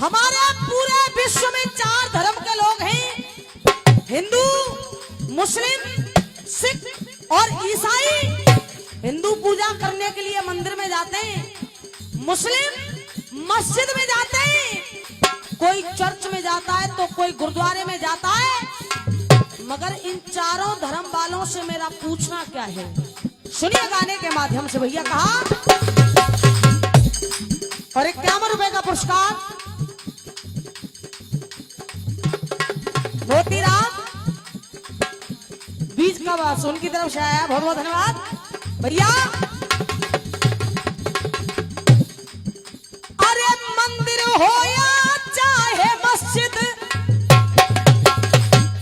हमारे पूरे विश्व में 4 धर्म के लोग हैं, हिंदू, मुस्लिम, सिख और ईसाई। हिंदू पूजा करने के लिए मंदिर में जाते हैं, मुस्लिम मस्जिद में जाते हैं, कोई चर्च में जाता है तो कोई गुरुद्वारे में जाता है। मगर इन चारों धर्म वालों से मेरा पूछना क्या है, सुनिए गाने के माध्यम से। भैया कहा और 51 रुपए का पुरस्कार मोतीराम बीज का वास उनकी तरफ से आया, बहुत बहुत धन्यवाद भैया। अरे मंदिर हो या चाहे मस्जिद,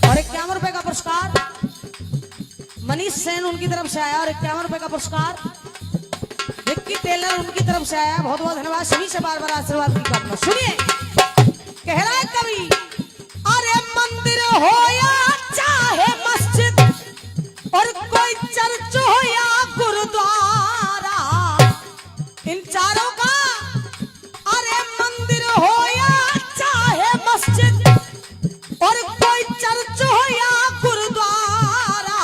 और 51 रुपए का पुरस्कार मनीष सेन उनकी तरफ से आया, और 51 रुपए का पुरस्कार विक्की टेलर उनकी तरफ से आया, बहुत बहुत धन्यवाद। सभी से बार बार आशीर्वाद की कामना। सुनिए कह रहा है कवि, अरे मंदिर हो या चाहे मस्जिद और कोई चर्च हो या गुरुद्वारा, इन चारों का, अरे मंदिर हो या चाहे मस्जिद और कोई चर्च हो या गुरुद्वारा,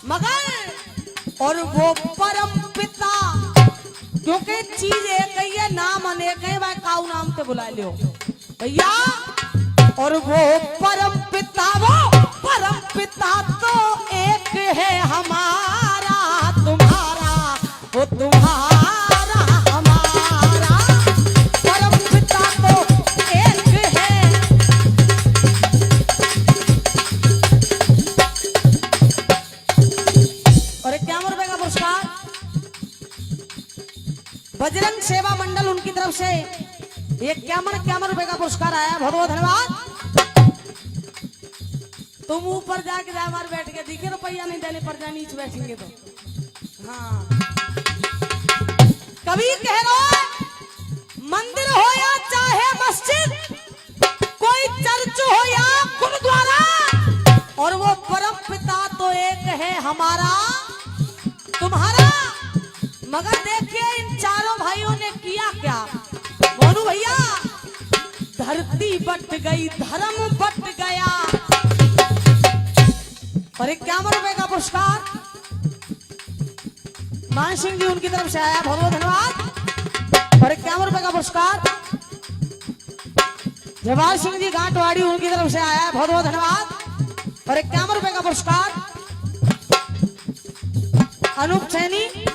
मगर और वो परम पिता, क्योंकि चीज एक ही है, नाम अनेक है, भाई काऊ नाम पे बुला लियो भैया। और वो परम पिता तो एक है हमारा तुम्हारा, वो तुम्हारा हमारा, परम पिता तो एक है। और 51 रुपए का पुरस्कार बजरंग सेवा मंडल उनकी तरफ से 51 रुपए का पुरस्कार आया, बहुत बहुत धन्यवाद। तुम ऊपर जाके जाए मार बैठ के दिखे, रुपया नहीं देने पर जा नीचे बैठेंगे तो। हाँ कभी कह रहा मंदिर हो या चाहे मस्जिद, कोई चर्च हो या गुरुद्वारा, और वो परम पिता तो एक है हमारा तुम्हारा। मगर देखिए इन चारों भाइयों ने किया क्या, मोनू भैया, धरती बट गई, धर्म बट गया। और 51 रुपए का पुरस्कार मान सिंह जी उनकी तरफ से आया, बहुत बहुत धन्यवाद। और 51 रुपए का पुरस्कार जवाहर सिंह जी घाटवाड़ी उनकी तरफ से आया, बहुत बहुत धन्यवाद। और 51 रुपए का पुरस्कार अनूप सैनी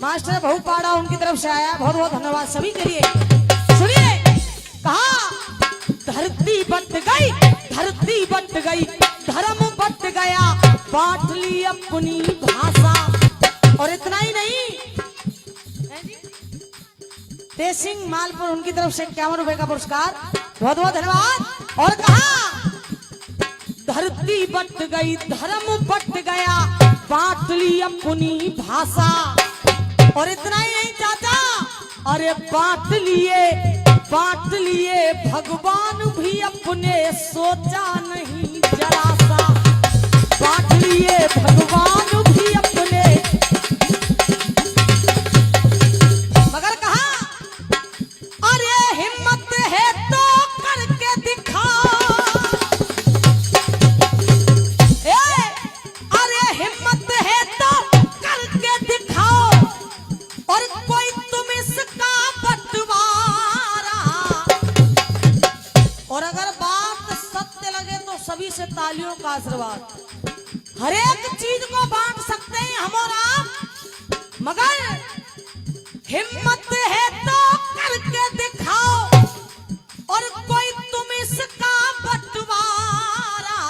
मास्टर बहुपाड़ा उनकी तरफ से आया, बहुत बहुत धन्यवाद सभी के लिए। सुनिए कहा, धरती बट गई, धरती बट गई, धर्म बट गया, बांट ली अपनी भाषा। और इतना ही नहीं, तेसिंग मालपुर उनकी तरफ से 51 रुपए का पुरस्कार, बहुत बहुत धन्यवाद। और कहा, धरती बट गई, धर्म बट गया, बांट ली अपनी भाषा। और इतना ही नहीं चाचा, अरे बांट लिए भगवान भी अपने, सोचा नहीं जरा सा, बांट लिए भगवान भी अपने। मगर कहा, अरे हिम्मत है तो करके दिखाओ, अरे हिम्मत है तो करके दिखाओ, और कोई तुम इसका बंटवारा। और अगर बात सत्य लगे तो सभी से तालियों का आशीर्वाद। हर एक चीज को बांट सकते हैं हम और आप, मगर हिम्मत है तो करके दिखाओ, और कोई तुम इसका बंटवारा।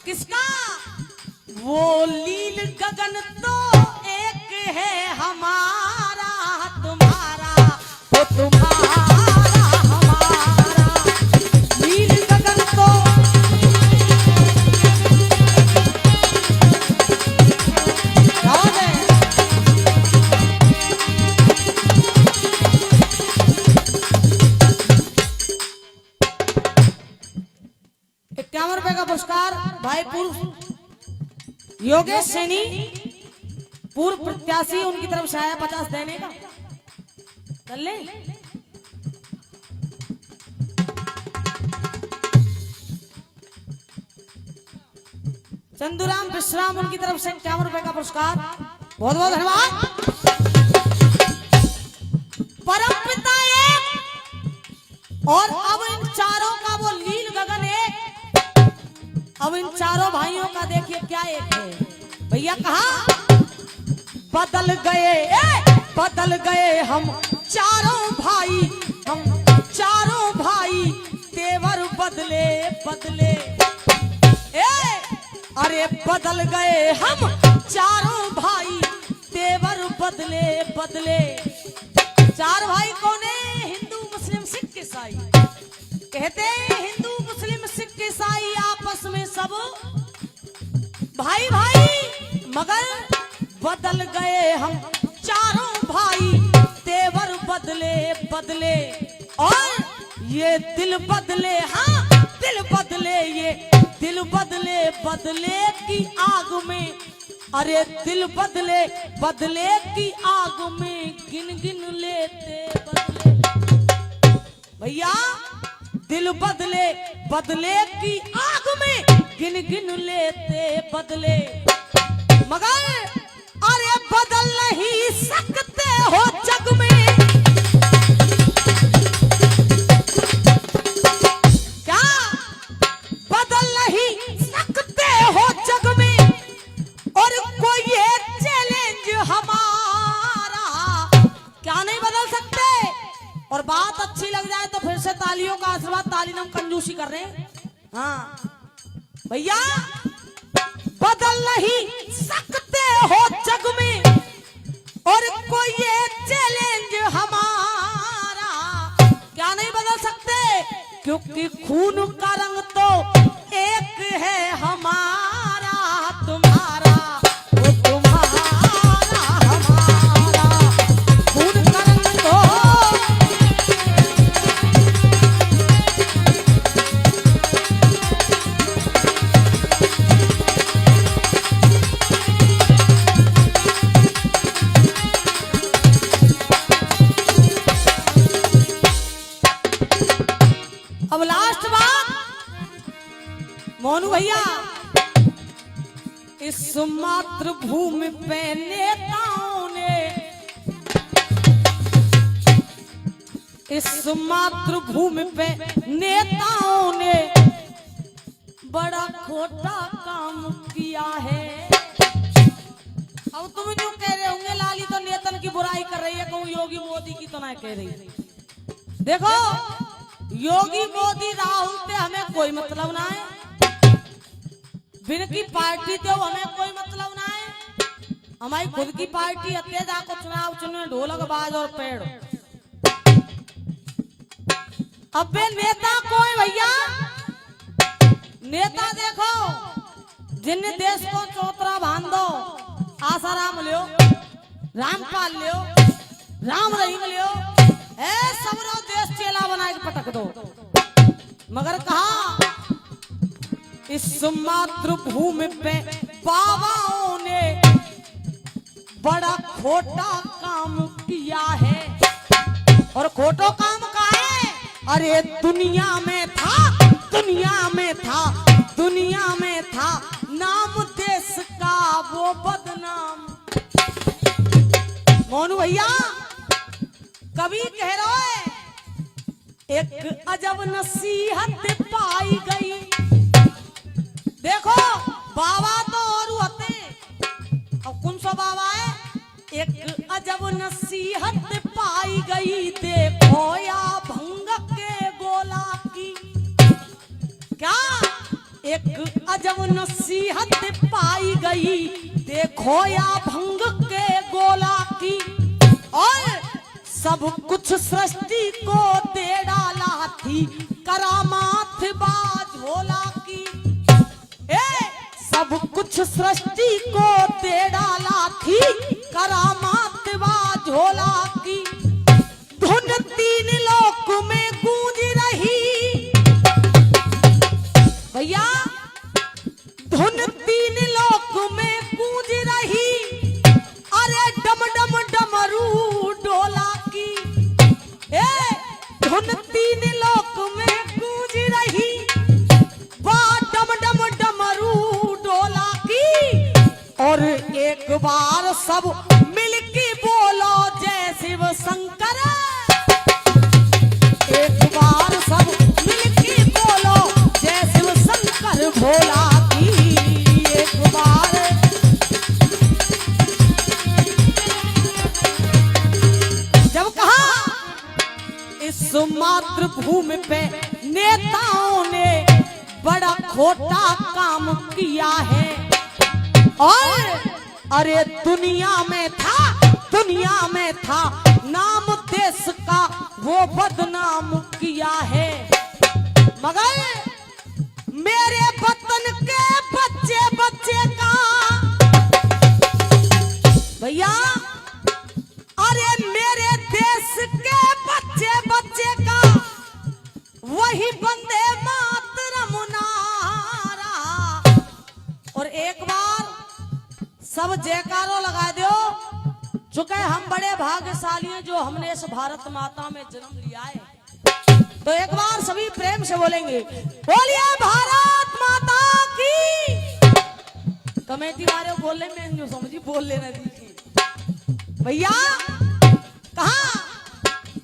किसका? वो लील गगन तो एक है हमारा तुम्हारा, वो तुम्हारा हमारा, नील गगन तो। ₹51 का पुरस्कार भाई पूर्व योगेश सैनी पूर्व प्रत्याशी उनकी तरफ से आया, 50 देने का कर ले। चंदूराम विश्राम उनकी तरफ से 51 रुपए का पुरस्कार, बहुत बहुत धन्यवाद। परमपिता एक और अब इन चारों का वो लील गगन एक। अब इन चारों भाइयों का देखिए क्या एक है भैया, कहा बदल गए हम चारों भाई, हम चारों भाई तेवर बदले बदले। अरे बदल गए हम चारों भाई तेवर बदले बदले। चार भाई कौन है? हिंदू मुस्लिम सिख ईसाई। कहते हैं हिंदू मुस्लिम सिख ईसाई आपस में सब भाई भाई, मगर बदल गए हम चारों भाई तेवर बदले बदले। और ये दिल बदले, हाँ दिल बदले, ये दिल बदले बदले की आग में। अरे दिल बदले बदले की आग में गिन गिन लेते बदले। भैया दिल बदले बदले की आग में गिन गिन लेते बदले, मगर अरे बदल नहीं सकते हो जग में। और बात अच्छी लग जाए तो फिर से तालियों का आशीर्वाद, ताली हम कंजूसी कर रहे हैं। हाँ भैया बदल नहीं सकते हो जग में, और कोई ये चैलेंज हमारा क्या नहीं बदल सकते, क्योंकि खून का रंग तो एक है हमारा तुम्हारा, वो तुम्हारा हमारा। खून का रंग तो अब लास्ट बात मोनू भैया, इस मातृभूमि पे नेताओं ने, इस मातृभूमि पे नेताओं ने बड़ा खोटा काम किया है। अब तुम जो कह रहे होंगे लाली तो नेतन की बुराई कर रही है, कहूँ योगी मोदी की तो ना कह रही। देखो योगी मोदी राहुल से हमें कोई मतलब ना है, बिन की पार्टी थे हमें कोई मतलब ना है। हमारी खुद की पार्टी है, जाकर चुनाव चुने ढोलक बाज और पेड़। अब बे नेता कोई भैया, नेता देखो जिन देश को चौतरा बांध दो, आसाराम लियो, रामपाल लियो, राम रहीम लियो, सब देश चेला बना के पटक दो। मगर कहा इस मातृभूमि पे बाबाओं ने बड़ा खोटा काम किया है। और खोटो काम का है, अरे दुनिया में था, दुनिया में था, दुनिया में था नाम देश का वो बदनाम। मोनू भैया कभी कह रहा है एक अजब नसीहत पाई गई। देखो बाबा तो और होते, अब कौन सा बाबा है? एक अजब नसीहत पाई गई, देखो या भंग के गोला की। क्या एक अजब नसीहत पाई गई, देखो या भंग के गोला की। और सब कुछ सृष्टि को दे डाला थी करामात बाज भोला की। सब कुछ सृष्टि को दे डाला थी करामात बाज भोला की। धुन तीन लोक में गूंज रही भैया, धुन तीन लोक में गूंज रही। अरे डम डम डमरू डोला की। धुन तीन लोक में गूंज रही, बा डम डम डमरू डोला सब मिलके बोलो जय शिव शंकर। एक बार सब मिलके बोलो जय शिव शंकर भोला की। एक बार जब कहा इस मातृभूमि पे नेताओं ने बड़ा खोटा काम किया है, और अरे दुनिया में था नाम देश का वो बदनाम किया है। मगर मेरे वतन के बच्चे का भैया, अरे मेरे देश के बच्चे का वही वंदे मातरम नारा। और एक बार सब जयकारो लगा दो, चूंकि हम बड़े भाग्यशाली हैं जो हमने इस भारत माता में जन्म लिया है। तो एक बार सभी प्रेम से बोलेंगे, बोलिए भारत माता की। कमेटी वाले बोलने में जो समझी बोल लेना दीजिए भैया। कहा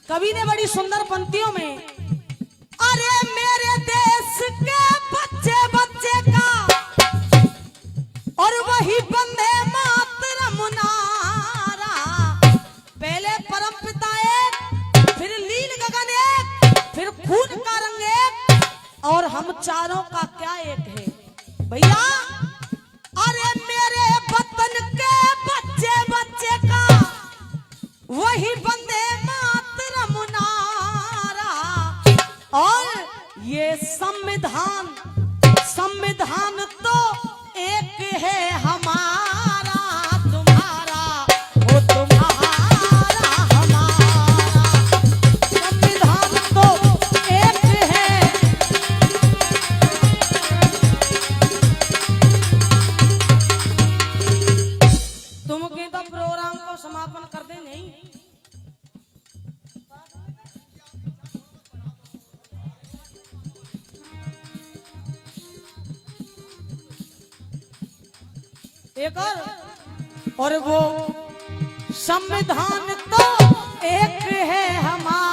कवि ने बड़ी सुंदर पंक्तियों में, अरे मेरे देश के बच्चे का और वही वंदे मातरम नारा। पहले परम पिता एक, फिर नील गगन एक, फिर खून का रंग एक, और हम चारों का क्या एक है भैया। अरे मेरे वतन के बच्चे का वही वंदे मातरम नारा। और ये संविधान तो एक है हमारा तुम्हारा, वो तुम्हारा हमारा। संविधान तो एक है। तुम के तो प्रोग्राम को समापन कर दे नहीं। एक और वो संविधान तो एक है हमारा।